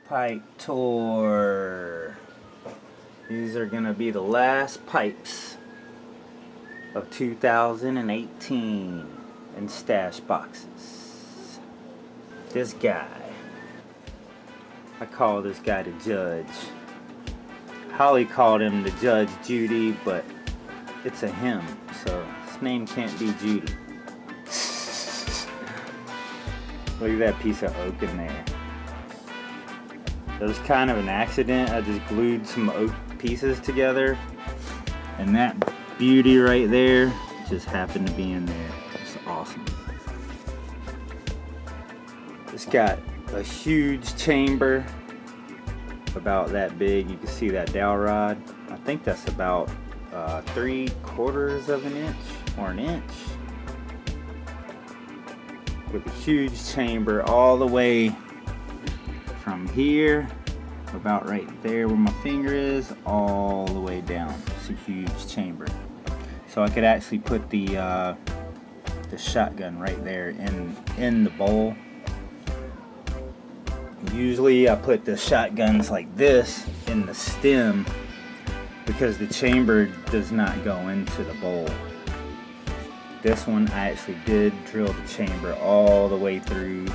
Pipe tour. These are gonna be the last pipes of 2018 in stash boxes. This guy, I call this guy the Judge. Hollie called him the Judge Judy, but it's a him, so his name can't be Judy. Look at that piece of oak in there. It was kind of an accident. I just glued some oak pieces together, and that beauty right there just happened to be in there. It's awesome. It's got a huge chamber, about that big. You can see that dowel rod. I think that's about 3/4 of an inch or an inch, with a huge chamber all the way from here, about right there where my finger is, all the way down. It's a huge chamber. So I could actually put the shotgun right there in the bowl. Usually I put the shotguns like this in the stem because the chamber does not go into the bowl. This one I actually did drill the chamber all the way through,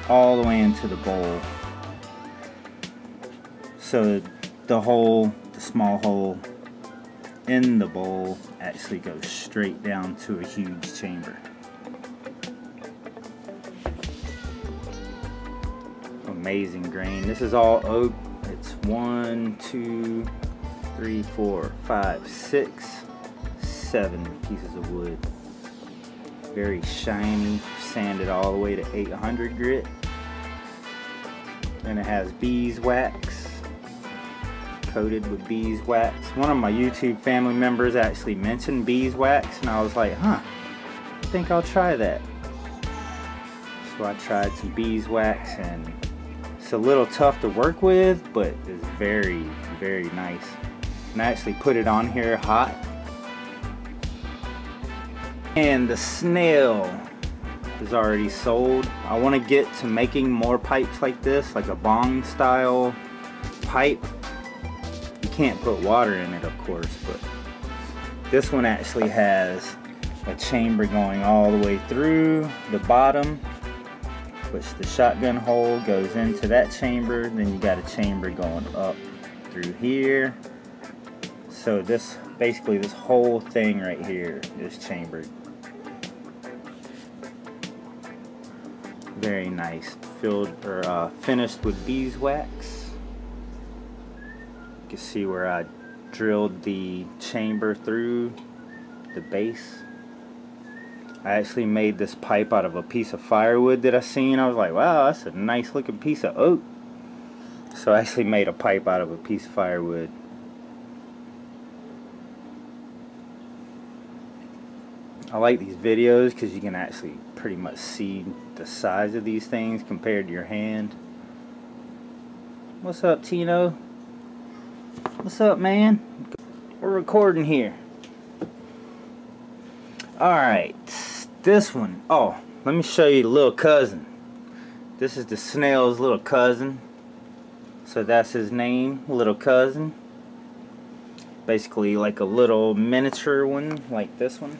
all the way into the bowl, so the small hole in the bowl actually goes straight down to a huge chamber. Amazing grain. This is all oak. It's 1, 2, 3, 4, 5, 6, 7 pieces of wood. Very shiny, sanded all the way to 800 grit. And it has beeswax, coated with beeswax. One of my YouTube family members actually mentioned beeswax, and I was like, huh, I think I'll try that. So I tried some beeswax, and it's a little tough to work with, but it's very, very nice. And I actually put it on here hot. And the snail is already sold. I want to get to making more pipes like this, like a bong style pipe. You can't put water in it, of course, but this one actually has a chamber going all the way through the bottom, which the shotgun hole goes into that chamber. Then you got a chamber going up through here. So this, basically this whole thing right here is chambered. Very nice. Filled or finished with beeswax. You can see where I drilled the chamber through the base. I actually made this pipe out of a piece of firewood that I seen. I was like, wow, that's a nice looking piece of oak. So I actually made a pipe out of a piece of firewood. I like these videos because you can actually pretty much see the size of these things compared to your hand. What's up, Tino? What's up, man? We're recording here. Alright, this one. Oh, let me show you the little cousin. This is the snail's little cousin. So that's his name, little cousin. Basically like a little miniature one, like this one.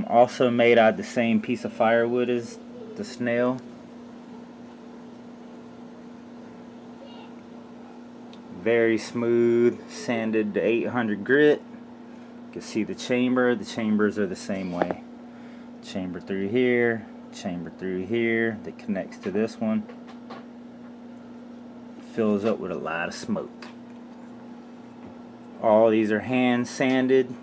Also made out of the same piece of firewood as the snail. Very smooth, sanded to 800 grit. You can see the chamber. The chambers are the same way. Chamber through here, chamber through here that connects to this one. Fills up with a lot of smoke. All these are hand sanded.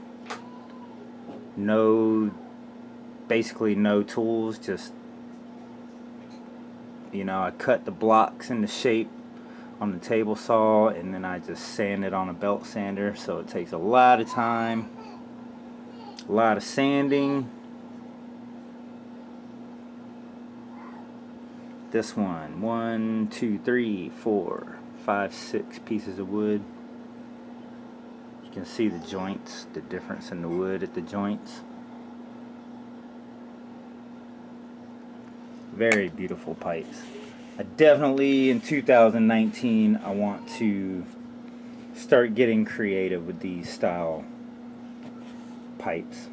Basically no tools, just, you know, I cut the blocks into shape on the table saw, and then I just sand it on a belt sander. So it takes a lot of time, a lot of sanding. This one, 1, 2, 3, 4, 5, 6 pieces of wood. You can see the joints, the difference in the wood at the joints. Very beautiful pipes. I definitely, in 2019, I want to start getting creative with these style pipes.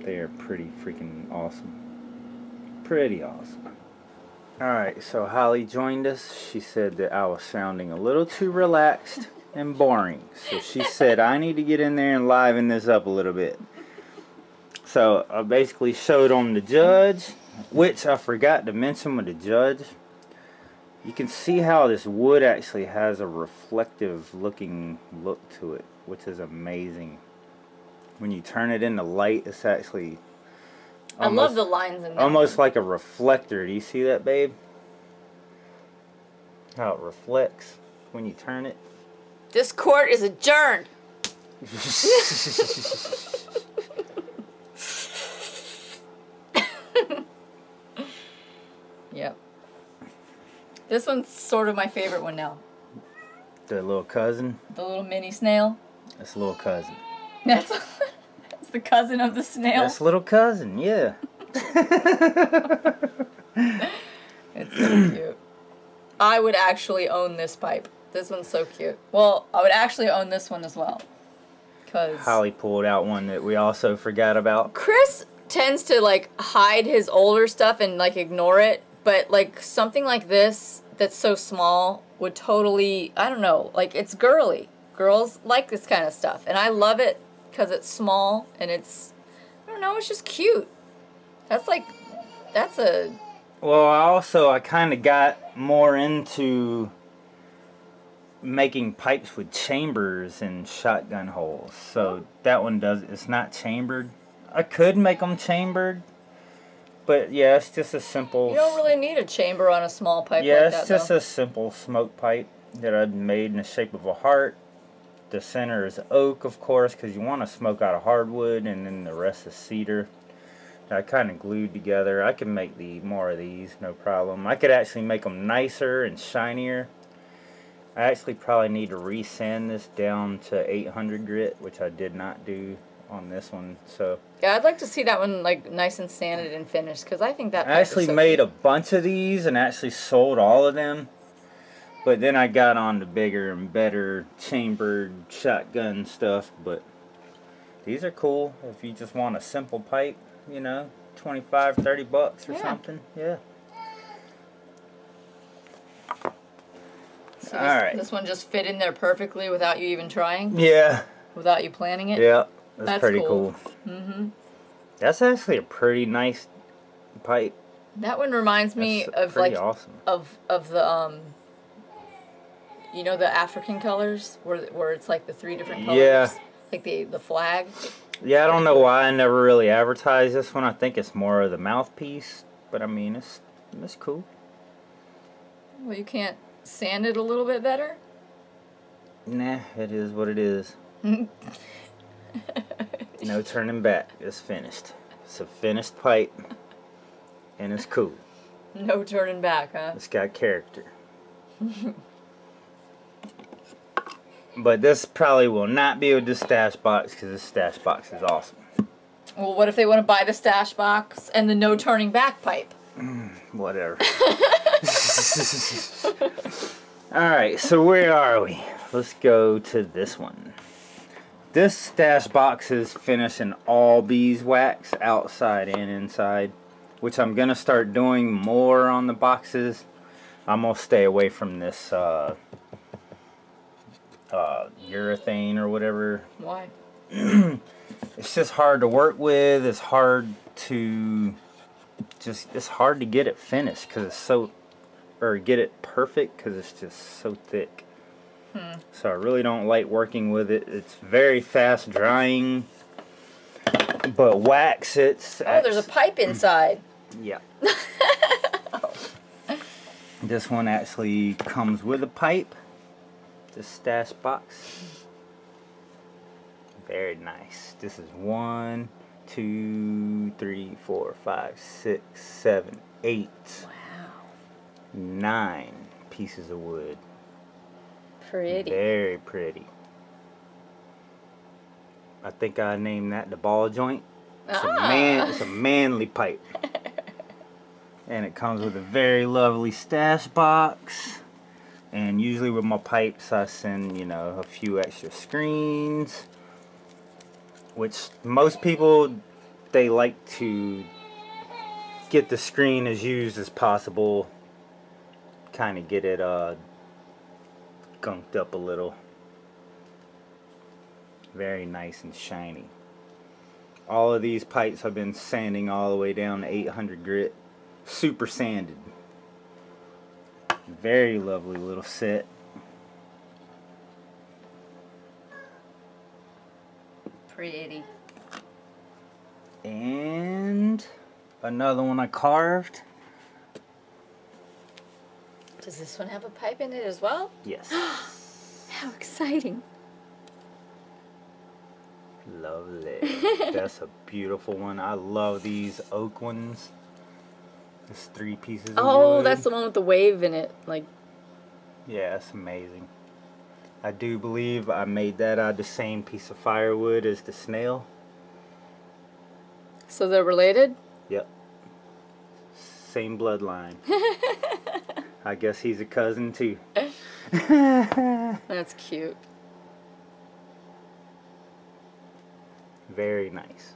They are pretty freaking awesome. Pretty awesome. Alright, so Holly joined us. She said that I was sounding a little too relaxed and boring. So she said I need to get in there and liven this up a little bit. So I basically showed them the judge, which I forgot to mention with the judge. You can see how this wood actually has a reflective looking look to it, which is amazing. When you turn it into light, it's actually I love the lines in there. Almost like a reflector. Do you see that, babe? How it reflects when you turn it. This court is adjourned. Yep. This one's sort of my favorite one now. The little cousin? The little mini snail. That's little cousin. That's the cousin of the snail. That's little cousin, yeah. It's so cute. I would actually own this pipe. This one's so cute. Well, I would actually own this one as well. Cause Holly pulled out one that we also forgot about. Chris tends to like hide his older stuff and like ignore it, but like something like this that's so small would totally, I don't know, like it's girly. Girls like this kind of stuff, and I love it because it's small and it's, I don't know, it's just cute. That's a... Well, I kind of got more into making pipes with chambers and shotgun holes. So that one it's not chambered. I could make them chambered, but yeah, it's just a simple... You don't really need a chamber on a small pipe like that, yeah, it's just a simple smoke pipe that I made in the shape of a heart. The center is oak, of course, because you want to smoke out of hardwood, and then the rest is cedar. I kind of glued together. I can make more of these, no problem. I could actually make them nicer and shinier. I actually probably need to resand this down to 800 grit, which I did not do on this one. So yeah, I'd like to see that one like nice and sanded and finished, because I think that I actually made a bunch of these and actually sold all of them. But then I got on to bigger and better chambered shotgun stuff. But these are cool if you just want a simple pipe, you know, 25, 30 bucks or something. Yeah. So this one just fit in there perfectly without you even trying? Yeah. Without you planning it? Yeah. That's pretty cool. Mm-hmm. That's actually a pretty nice pipe. That one reminds me of like awesome. of the you know, the African colors where it's like the 3 different colors. Yeah. Like the flag. Yeah, I don't know why I never really advertised this one. I think it's more of the mouthpiece, but I mean it's cool. Well, you can't sand it a little bit better? Nah, it is what it is. No turning back. It's finished. It's a finished pipe, and it's cool. No turning back, huh? It's got character. But this probably will not be with the stash box, because the stash box is awesome. Well, what if they want to buy the stash box and the no turning back pipe? Whatever. Alright, so where are we? Let's go to this one. This stash box is finished in all beeswax, outside and inside, which I'm going to start doing more on the boxes. I'm going to stay away from this urethane or whatever. Why? It's just hard to work with. It's hard to get it finished because it's so, or get it perfect because it's just so thick. So I really don't like working with it. It's very fast drying, but wax it's... Oh, there's a pipe inside. Yeah. This one actually comes with a pipe. This stash box. Very nice. This is 1, 2, 3, 4, 5, 6, 7, 8. Wow. 9 pieces of wood. Pretty. Very pretty. I think I named that the ball joint. It's a manly pipe. And it comes with a very lovely stash box. And usually with my pipes I send, you know, a few extra screens. Which most people, they like to get the screen as used as possible. Kind of get it gunked up a little. Very nice and shiny. All of these pipes have been sanding all the way down to 800 grit. Super sanded. Very lovely little set. Pretty. And another one I carved. Does this one have a pipe in it as well? Yes. How exciting. Lovely. That's a beautiful one. I love these oak ones. There's 3 pieces of wood. That's the one with the wave in it. Like. Yeah, it's amazing. I do believe I made that out of the same piece of firewood as the snail. So they're related? Yep. Same bloodline. I guess he's a cousin too. That's cute. Very nice.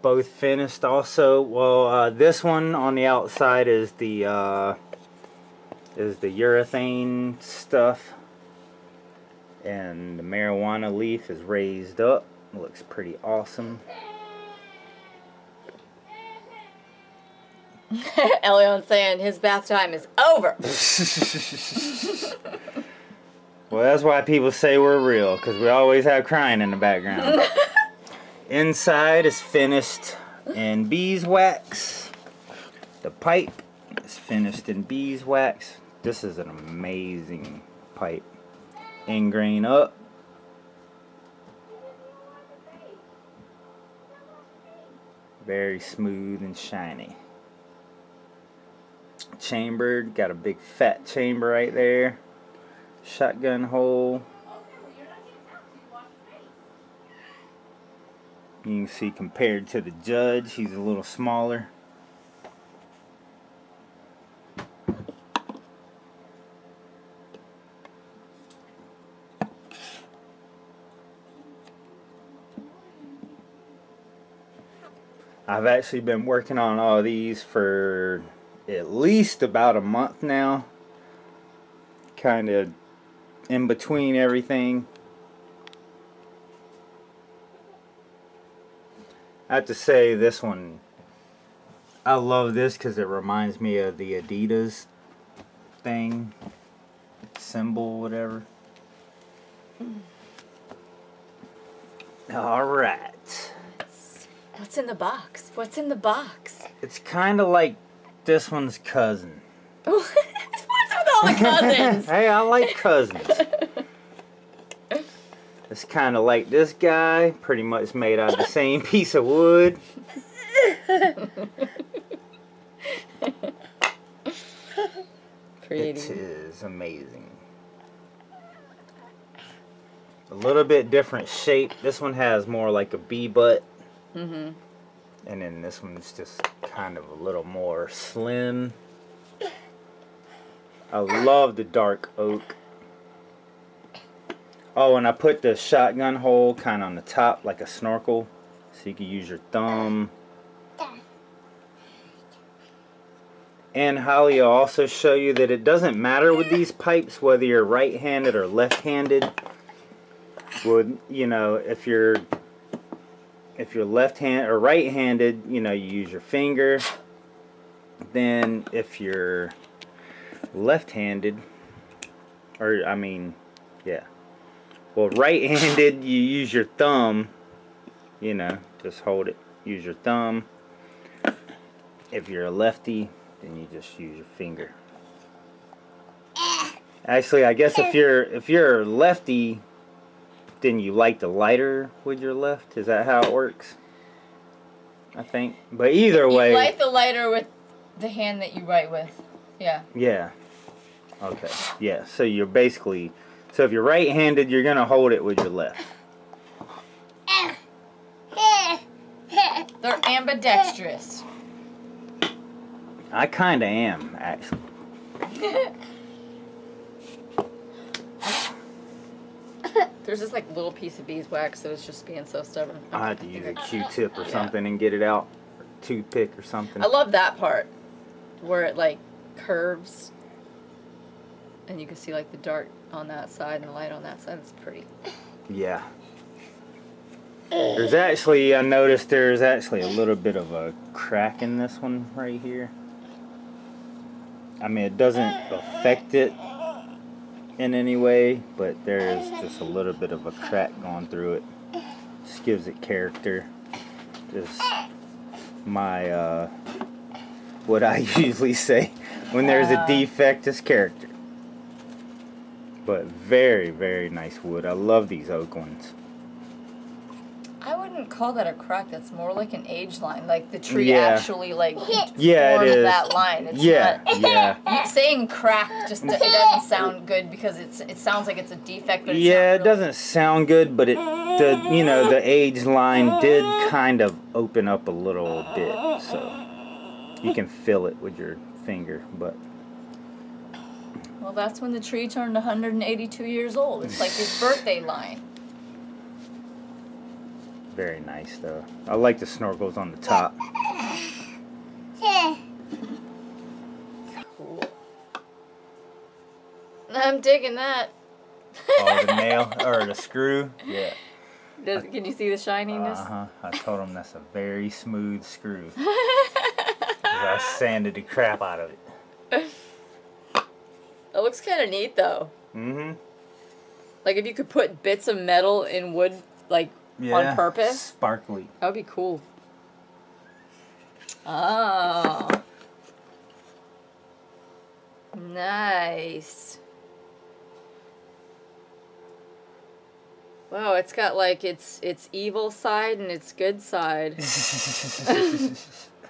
Both finished also. Well, this one on the outside is the urethane stuff, and the marijuana leaf is raised up. It looks pretty awesome. Elion's saying his bath time is over. Well, that's why people say we're real, because we always have crying in the background. Inside is finished in beeswax. The pipe is finished in beeswax. This is an amazing pipe. Ingrain up. Very smooth and shiny. Chambered, got a big fat chamber right there. Shotgun hole. You can see compared to the Judge, he's a little smaller. I've actually been working on all these for at least about a month now. Kind of in between everything. I have to say this one, I love this because it reminds me of the Adidas thing, symbol, whatever. Alright. What's in the box? What's in the box? It's kind of like this one's cousin. What's with all the cousins? Hey, I like cousins. It's kind of like this guy, pretty much made out of the same piece of wood. Pretty. It is amazing. A little bit different shape. This one has more like a bee butt. And then this one's just kind of a little more slim. I love the dark oak. Oh, and I put the shotgun hole kind of on the top like a snorkel, so you can use your thumb. And Hollie will also show you that it doesn't matter with these pipes whether you're right-handed or left-handed. Would, you know, if you're left-handed or right-handed, you know, you use your finger. Then if you're left-handed, or I mean, yeah. Well, right-handed, you use your thumb, you know, just hold it, use your thumb. If you're a lefty, then you just use your finger. Actually, I guess if you're lefty, then you light the lighter with your left. Is that how it works? I think. But either way, You light the lighter with the hand that you write with. Yeah. Yeah. Okay. Yeah. So you're basically, so if you're right-handed, you're gonna hold it with your left. They're ambidextrous. I kind of am, actually. There's this like little piece of beeswax that was just being so stubborn. I'll have to use a Q-tip or something and get it out. Or toothpick or something. I love that part where it like curves and you can see like the dark on that side and the light on that side. It's pretty. Yeah. There's actually, I noticed there's actually a little bit of a crack in this one right here. I mean, it doesn't affect it in any way, but there's just a little bit of a crack going through it. Just gives it character. Just my, what I usually say when there's a defect is character. But very, very nice wood. I love these oak ones. I wouldn't call that a crack. That's more like an age line. Like the tree actually like formed that line. It's not, saying crack just it doesn't sound good because it sounds like it's a defect. But it's not really. It doesn't sound good, but the age line did kind of open up a little bit, so you can feel it with your finger. But well, that's when the tree turned 182 years old. It's like his birthday line. Very nice, though. I like the snorkels on the top. Cool. I'm digging that. Oh, the nail or the screw? Yeah. Can you see the shininess? I told him that's a very smooth screw. I sanded the crap out of it. It looks kind of neat, though. Mm-hmm. Like if you could put bits of metal in wood, like on purpose. Sparkly. That would be cool. Oh. Nice. Wow, it's got like its evil side and its good side.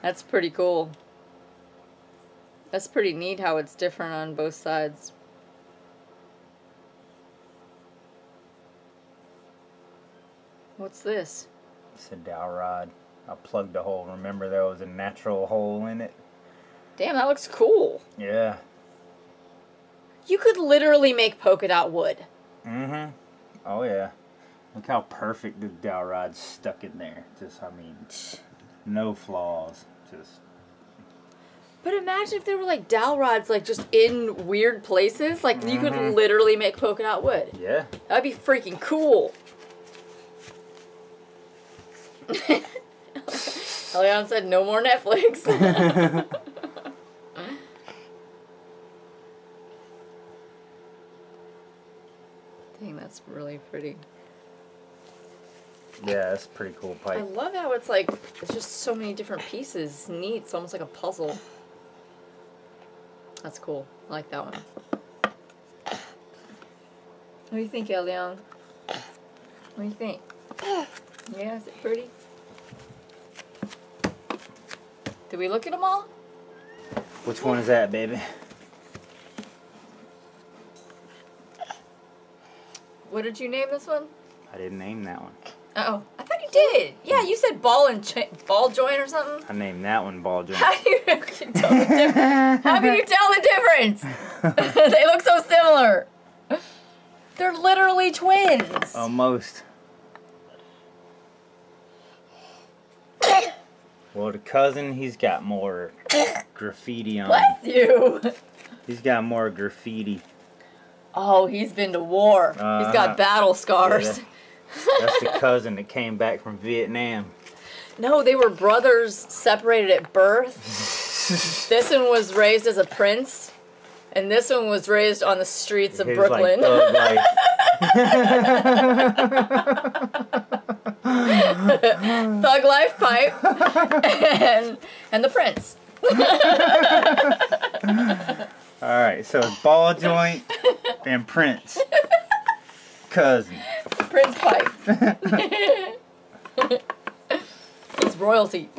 That's pretty cool. That's pretty neat how it's different on both sides. What's this? It's a dowel rod. I plugged a hole. Remember there was a natural hole in it? Damn, that looks cool. Yeah. You could literally make polka dot wood. Mm-hmm. Oh, yeah. Look how perfect the dowel rod's stuck in there. Just, I mean, no flaws. Just. But imagine if there were like dowel rods like just in weird places. Like you could literally make polka dot wood. Yeah. That'd be freaking cool. Leon said no more Netflix. Dang, that's really pretty. Yeah, that's a pretty cool pipe. I love how it's like, it's just so many different pieces. It's neat. It's almost like a puzzle. That's cool. I like that one. What do you think, Elion? What do you think? Yeah, is it pretty? Did we look at them all? Which one is that, baby? What did you name this one? I didn't name that one. Uh-oh. I thought you did. Yeah, you said ball joint or something. I named that one ball joint. How can you tell the difference? How can you tell the difference? They look so similar. They're literally twins. Almost. Well, the cousin, he's got more graffiti on him. Bless you. He's got more graffiti. Oh, he's been to war. He's got battle scars. Yeah, that's the cousin that came back from Vietnam. No, they were brothers separated at birth. This one was raised as a prince, and this one was raised on the streets of Brooklyn. Like, Thug Life pipe and the prince. Alright, so it's ball joint and Prince. Cousin. Prince pipe. He's royalty.